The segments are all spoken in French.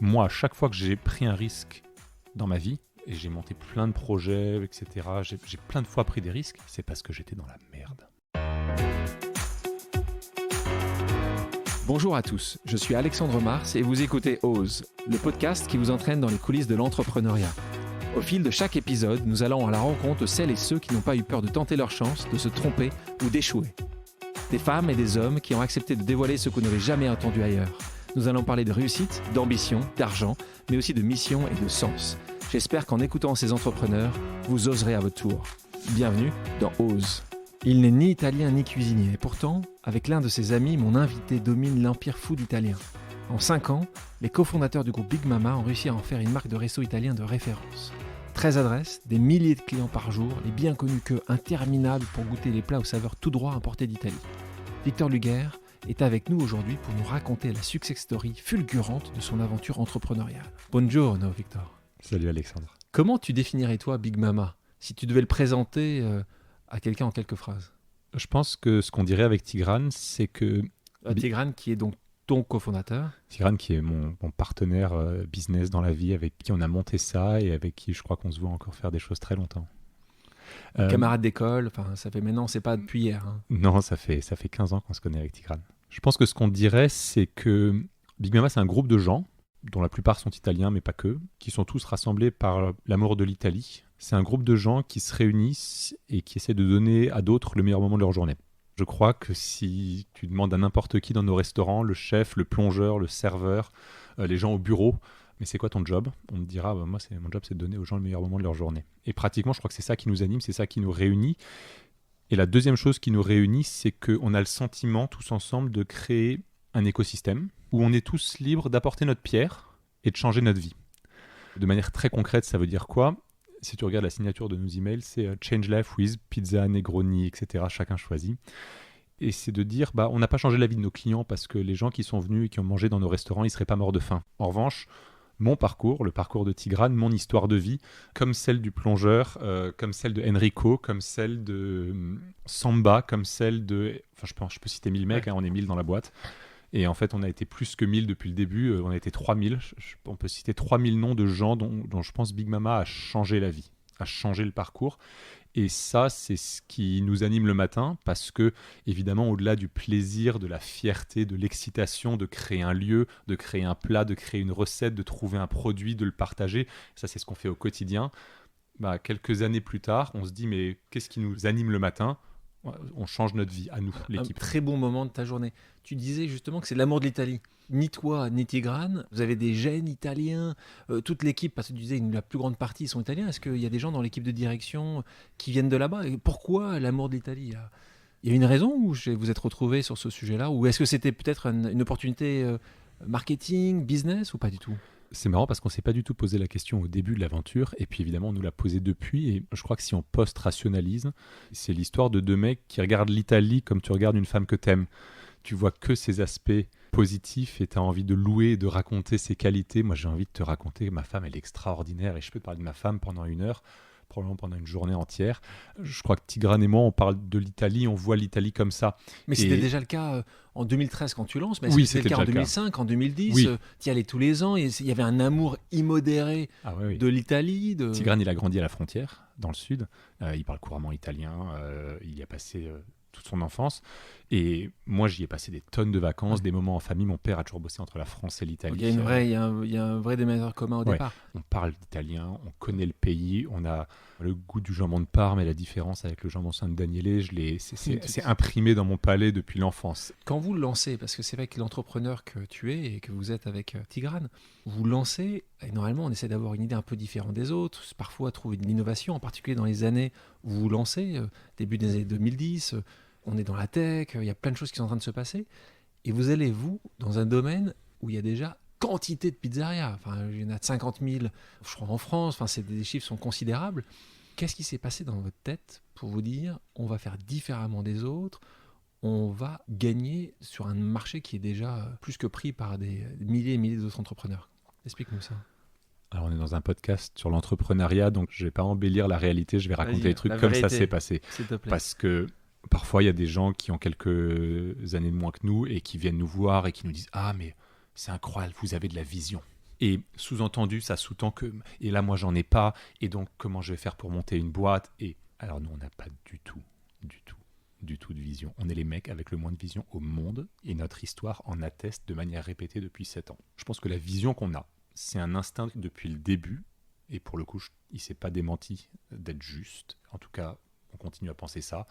Moi, à chaque fois que j'ai pris un risque dans ma vie, et j'ai monté plein de projets, etc., j'ai plein de fois pris des risques, c'est parce que j'étais dans la merde. Bonjour à tous, je suis Alexandre Mars et vous écoutez Ose, le podcast qui vous entraîne dans les coulisses de l'entrepreneuriat. Au fil de chaque épisode, nous allons à la rencontre de celles et ceux qui n'ont pas eu peur de tenter leur chance, de se tromper ou d'échouer. Des femmes et des hommes qui ont accepté de dévoiler ce qu'on n'avait jamais entendu ailleurs. Nous allons parler de réussite, d'ambition, d'argent, mais aussi de mission et de sens. J'espère qu'en écoutant ces entrepreneurs, vous oserez à votre tour. Bienvenue dans Ose. Il n'est ni italien ni cuisinier, et pourtant, avec l'un de ses amis, mon invité domine l'empire food italien. En 5 ans, les cofondateurs du groupe Big Mama ont réussi à en faire une marque de resto italien de référence. 13 adresses, des milliers de clients par jour, les bien connus queues interminables pour goûter les plats aux saveurs tout droit importés d'Italie. Victor Luger est avec nous aujourd'hui pour nous raconter la success story fulgurante de son aventure entrepreneuriale. Buongiorno Victor. Salut Alexandre. Comment tu définirais toi Big Mama, si tu devais le présenter à quelqu'un en quelques phrases? Je pense que ce qu'on dirait avec Tigrane, c'est que... Tigrane qui est donc ton cofondateur. Tigrane qui est mon partenaire business dans la vie, avec qui on a monté ça et avec qui je crois qu'on se voit encore faire des choses très longtemps. Camarade d'école, ça fait maintenant, c'est pas depuis hier. Hein. Non, ça fait 15 ans qu'on se connaît avec Tigrane. Je pense que ce qu'on dirait, c'est que Big Mama, c'est un groupe de gens, dont la plupart sont italiens, mais pas que, qui sont tous rassemblés par l'amour de l'Italie. C'est un groupe de gens qui se réunissent et qui essaient de donner à d'autres le meilleur moment de leur journée. Je crois que si tu demandes à n'importe qui dans nos restaurants, le chef, le plongeur, le serveur, les gens au bureau, mais c'est quoi ton job ? On te dira, moi, mon job, c'est de donner aux gens le meilleur moment de leur journée. Et pratiquement, je crois que c'est ça qui nous anime, c'est ça qui nous réunit. Et la deuxième chose qui nous réunit, c'est qu'on a le sentiment, tous ensemble, de créer un écosystème où on est tous libres d'apporter notre pierre et de changer notre vie. De manière très concrète, ça veut dire quoi ? Si tu regardes la signature de nos emails, c'est Change Life with Pizza, Negroni, etc. Chacun choisit. Et c'est de dire, on n'a pas changé la vie de nos clients parce que les gens qui sont venus et qui ont mangé dans nos restaurants, ils ne seraient pas morts de faim. En revanche, mon parcours, le parcours de Tigrane, mon histoire de vie, comme celle du plongeur, comme celle de Enrico, comme celle de Samba, comme celle de... je peux citer 1000 mecs, on est 1000 dans la boîte. Et en fait, on a été plus que 1000 depuis le début. On a été 3000. On peut citer 3000 noms de gens dont je pense Big Mama a changé la vie, a changé le parcours. Et ça, c'est ce qui nous anime le matin parce que, évidemment, au-delà du plaisir, de la fierté, de l'excitation de créer un lieu, de créer un plat, de créer une recette, de trouver un produit, de le partager, ça, c'est ce qu'on fait au quotidien. Quelques années plus tard, on se dit, mais qu'est-ce qui nous anime le matin ? On change notre vie, à nous, l'équipe. Un très bon moment de ta journée. Tu disais justement que c'est l'amour de l'Italie. Ni toi, ni Tigrane, vous avez des gènes italiens, toute l'équipe, parce que tu disais que la plus grande partie sont italiens. Est-ce qu'il y a des gens dans l'équipe de direction qui viennent de là-bas ? Et pourquoi l'amour de l'Italie ? Il y a une raison où vous êtes retrouvés sur ce sujet-là ? Ou est-ce que c'était peut-être une opportunité marketing, business, ou pas du tout ? C'est marrant parce qu'on ne s'est pas du tout posé la question au début de l'aventure et puis évidemment on nous l'a posé depuis et je crois que si on post-rationalise, c'est l'histoire de deux mecs qui regardent l'Italie comme tu regardes une femme que t'aimes. Tu vois que ses aspects positifs et tu as envie de louer et de raconter ses qualités. Moi j'ai envie de te raconter, ma femme elle est extraordinaire et je peux te parler de ma femme pendant 1 heure, probablement pendant une journée entière. Je crois que Tigrane et moi on parle de l'Italie, on voit l'Italie comme ça. Mais c'était déjà le cas en 2013 quand tu lances, mais oui, c'était le cas en 2005, en 2010 oui. Tu y allais tous les ans, et il y avait un amour immodéré de l'Italie. Tigrane il a grandi à la frontière, dans le sud, il parle couramment italien, il y a passé toute son enfance, et moi j'y ai passé des tonnes de vacances, des moments en famille. Mon père a toujours bossé entre la France et l'Italie. Il y a un vrai déménageur commun au départ. On parle italien, on connaît le pays, on a le goût du jambon de Parme et la différence avec le jambon San Daniele, c'est imprimé dans mon palais depuis l'enfance. Quand vous le lancez, parce que c'est vrai que l'entrepreneur que tu es et que vous êtes avec Tigrane, vous lancez, et normalement on essaie d'avoir une idée un peu différente des autres, parfois trouver de l'innovation, en particulier dans les années où vous lancez, début des années 2010, on est dans la tech, il y a plein de choses qui sont en train de se passer, et vous allez, dans un domaine où il y a déjà quantité de pizzerias, il y en a 50 000, je crois, en France, les chiffres sont considérables. Qu'est-ce qui s'est passé dans votre tête pour vous dire, on va faire différemment des autres, on va gagner sur un marché qui est déjà plus que pris par des milliers et milliers d'autres entrepreneurs? Explique-nous ça. Alors on est dans un podcast sur l'entrepreneuriat, donc je ne vais pas embellir la réalité, je vais raconter les trucs comme ça s'est passé. S'il te plaît. Parce que parfois il y a des gens qui ont quelques années de moins que nous et qui viennent nous voir et qui nous disent « Ah mais c'est incroyable, vous avez de la vision ». Et sous-entendu, ça sous-tend que et là moi j'en ai pas, et donc comment je vais faire pour monter une boîte. Et alors nous on n'a pas du tout de vision. On est les mecs avec le moins de vision au monde, et notre histoire en atteste de manière répétée depuis 7 ans. Je pense que la vision qu'on a, c'est un instinct depuis le début, et pour le coup il s'est pas démenti d'être juste. En tout cas on continue à penser ça.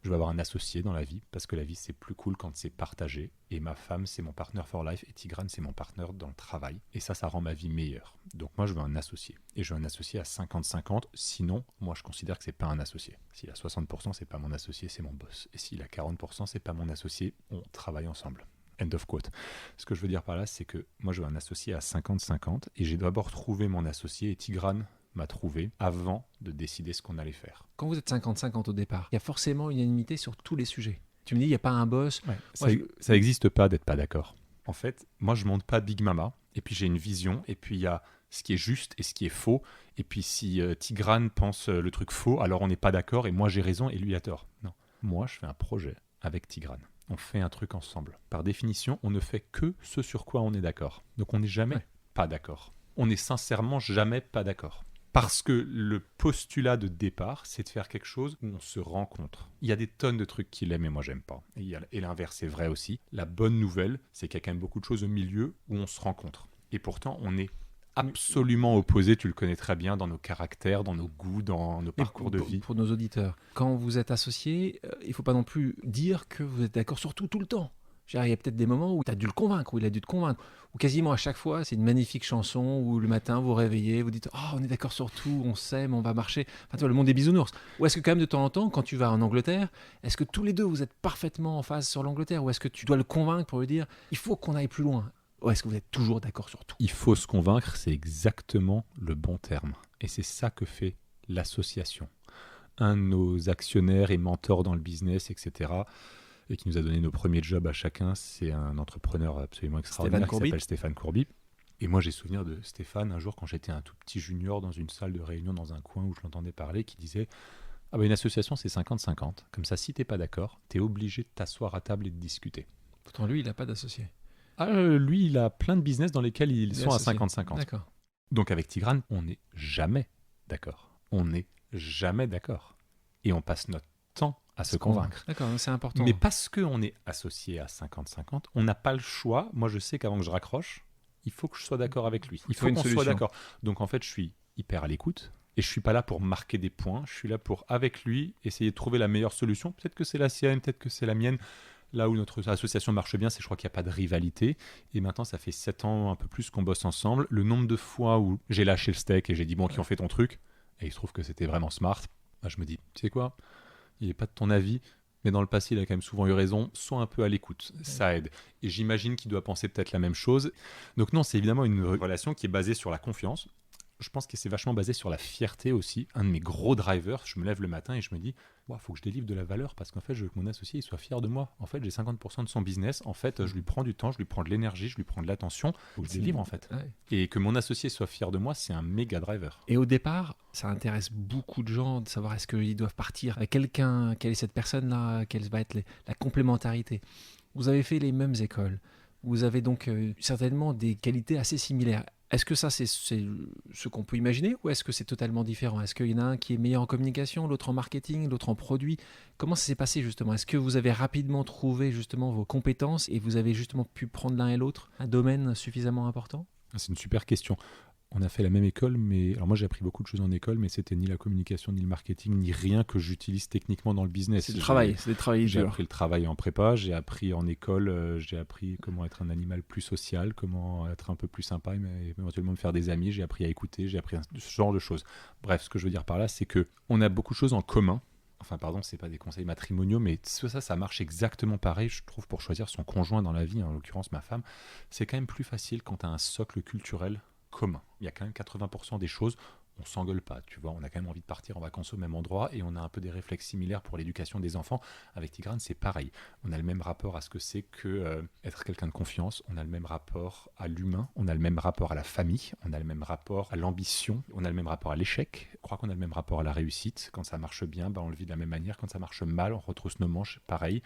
Je veux avoir un associé dans la vie, parce que la vie c'est plus cool quand c'est partagé, et ma femme c'est mon partner for life, et Tigran c'est mon partner dans le travail, et ça rend ma vie meilleure. Donc moi je veux un associé, et je veux un associé à 50-50, sinon moi je considère que c'est pas un associé. S'il a 60% c'est pas mon associé, c'est mon boss, et s'il a 40% c'est pas mon associé, on travaille ensemble. End of quote. Ce que je veux dire par là, c'est que moi je veux un associé à 50-50, et j'ai d'abord trouvé mon associé, et Tigran m'a trouvé avant de décider ce qu'on allait faire. Quand vous êtes 50-50 au départ, il y a forcément une unanimité sur tous les sujets. Tu me dis, il n'y a pas un boss. Ouais. Ça n'existe pas d'être pas d'accord. En fait, moi, je ne monte pas Big Mama, et puis j'ai une vision, et puis il y a ce qui est juste et ce qui est faux, et puis si Tigran pense le truc faux, alors on n'est pas d'accord, et moi j'ai raison, et lui a tort. Non. Moi, je fais un projet avec Tigran. On fait un truc ensemble. Par définition, on ne fait que ce sur quoi on est d'accord. Donc on n'est jamais pas d'accord. On n'est sincèrement jamais pas d'accord. Parce que le postulat de départ, c'est de faire quelque chose où on se rencontre. Il y a des tonnes de trucs qu'il aime et moi j'aime pas. Et l'inverse est vrai aussi. La bonne nouvelle, c'est qu'il y a quand même beaucoup de choses au milieu où on se rencontre. Et pourtant, on est absolument opposés, tu le connais très bien, dans nos caractères, dans nos goûts, dans nos parcours de vie. Pour nos auditeurs, quand vous êtes associés, il ne faut pas non plus dire que vous êtes d'accord sur tout le temps. Il y a peut-être des moments où tu as dû le convaincre, où il a dû te convaincre, où quasiment à chaque fois, c'est une magnifique chanson où le matin, vous vous réveillez, vous dites « Oh, on est d'accord sur tout, on s'aime, on va marcher. » Enfin, tu vois, le monde des bisounours. Ou est-ce que quand même de temps en temps, quand tu vas en Angleterre, est-ce que tous les deux, vous êtes parfaitement en phase sur l'Angleterre, ou est-ce que tu dois le convaincre pour lui dire « Il faut qu'on aille plus loin » ? Ou est-ce que vous êtes toujours d'accord sur tout ? Il faut se convaincre, c'est exactement le bon terme. Et c'est ça que fait l'association. Un de nos actionnaires et mentors dans le business, etc., et qui nous a donné nos premiers jobs à chacun, c'est un entrepreneur absolument extraordinaire qui s'appelle Stéphane Courby. Et moi, j'ai souvenir de Stéphane, un jour, quand j'étais un tout petit junior dans une salle de réunion dans un coin où je l'entendais parler, qui disait « Ah ben une association, c'est 50-50. Comme ça, si t'es pas d'accord, t'es obligé de t'asseoir à table et de discuter. » Pourtant, lui, il n'a pas d'associé. Lui, il a plein de business dans lesquels ils sont associé. À 50-50. D'accord. Donc avec Tigran, on n'est jamais d'accord. On n'est jamais d'accord. Et on passe notre temps à se convaincre. D'accord, c'est important. Mais parce qu'on est associé à 50-50, on n'a pas le choix. Moi, je sais qu'avant que je raccroche, il faut que je sois d'accord avec lui. Il faut qu'on soit d'accord. Donc en fait, je suis hyper à l'écoute. Et je suis pas là pour marquer des points. Je suis là pour, avec lui, essayer de trouver la meilleure solution. Peut-être que c'est la sienne, peut-être que c'est la mienne. Là où notre association marche bien, c'est je crois qu'il n'y a pas de rivalité. Et maintenant, ça fait 7 ans, un peu plus qu'on bosse ensemble. Le nombre de fois où j'ai lâché le steak et j'ai dit, bon, qui ont fait ton truc, et il se trouve que c'était vraiment smart, bah, je me dis, tu sais quoi, il n'est pas de ton avis, mais dans le passé, il a quand même souvent eu raison. Sois un peu à l'écoute, ça aide. Et j'imagine qu'il doit penser peut-être la même chose. Donc non, c'est évidemment une relation qui est basée sur la confiance. Je pense que c'est vachement basé sur la fierté aussi. Un de mes gros drivers, je me lève le matin et je me dis « faut que je délivre de la valeur parce qu'en fait, je veux que mon associé il soit fier de moi. En fait, j'ai 50% de son business. En fait, je lui prends du temps, je lui prends de l'énergie, je lui prends de l'attention. Faut que je délivre en fait. Ouais. Et que mon associé soit fier de moi, c'est un méga driver. » Et au départ, ça intéresse beaucoup de gens de savoir est-ce qu'ils doivent partir avec quelqu'un, quelle est cette personne-là, quelle va être la complémentarité. Vous avez fait les mêmes écoles. Vous avez donc certainement des qualités assez similaires. Est-ce que ça, c'est ce qu'on peut imaginer ou est-ce que c'est totalement différent ? Est-ce qu'il y en a un qui est meilleur en communication, l'autre en marketing, l'autre en produit ? Comment ça s'est passé justement ? Est-ce que vous avez rapidement trouvé justement vos compétences et vous avez justement pu prendre l'un et l'autre un domaine suffisamment important ? C'est une super question. On a fait la même école, mais alors moi j'ai appris beaucoup de choses en école, mais c'était ni la communication, ni le marketing, ni rien que j'utilise techniquement dans le business. C'est du travail, c'est des travails J'ai durs. appris le travail en prépa, j'ai appris en école, j'ai appris comment être un animal plus social, comment être un peu plus sympa, mais éventuellement me faire des amis, j'ai appris à écouter, j'ai appris ce genre de choses. Bref, ce que je veux dire par là, c'est que on a beaucoup de choses en commun. Enfin, pardon, c'est pas des conseils matrimoniaux, mais ça marche exactement pareil, je trouve, pour choisir son conjoint dans la vie, en l'occurrence ma femme. C'est quand même plus facile quand tu as un socle culturel commun. Il y a quand même 80% des choses, on s'engueule pas, tu vois, on a quand même envie de partir en vacances au même endroit et on a un peu des réflexes similaires pour l'éducation des enfants. Avec Tigrane, c'est pareil. On a le même rapport à ce que c'est que être quelqu'un de confiance, on a le même rapport à l'humain, on a le même rapport à la famille, on a le même rapport à l'ambition, on a le même rapport à l'échec, je crois qu'on a le même rapport à la réussite. Quand ça marche bien, on le vit de la même manière. Quand ça marche mal, on retrousse nos manches, pareil.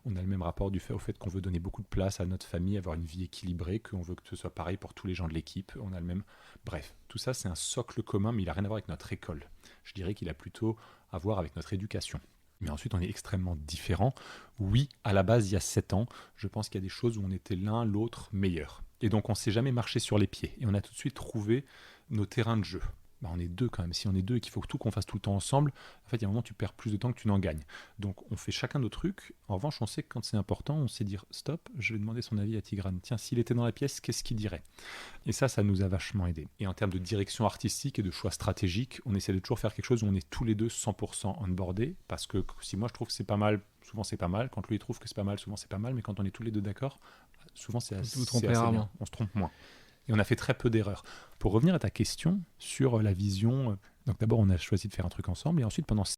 On a le même rapport au fait qu'on veut donner beaucoup de place à notre famille, avoir une vie équilibrée, qu'on veut que ce soit pareil pour tous les gens de l'équipe. On a le même. Bref, tout ça, c'est un socle commun, mais il n'a rien à voir avec notre école. Je dirais qu'il a plutôt à voir avec notre éducation. Mais ensuite, on est extrêmement différents. Oui, à la base, il y a 7 ans, je pense qu'il y a des choses où on était l'un, l'autre meilleur. Et donc, on ne s'est jamais marché sur les pieds. Et on a tout de suite trouvé nos terrains de jeu. On est deux quand même. Si on est deux et qu'il faut que tout qu'on fasse tout le temps ensemble, en fait, il y a un moment où tu perds plus de temps que tu n'en gagnes. Donc, on fait chacun nos trucs. En revanche, on sait que quand c'est important, on sait dire stop, je vais demander son avis à Tigrane. Tiens, s'il était dans la pièce, qu'est-ce qu'il dirait? Et ça nous a vachement aidé. Et en termes de direction artistique et de choix stratégique, on essaie de toujours faire quelque chose où on est tous les deux 100% onboardés. Parce que si moi je trouve que c'est pas mal, souvent c'est pas mal. Quand lui il trouve que c'est pas mal, souvent c'est pas mal. Mais quand on est tous les deux d'accord, souvent c'est assez, Vous vous trompez assez rarement. bien. On se trompe moins. Et on a fait très peu d'erreurs. Pour revenir à ta question sur la vision, donc d'abord on a choisi de faire un truc ensemble et ensuite pendant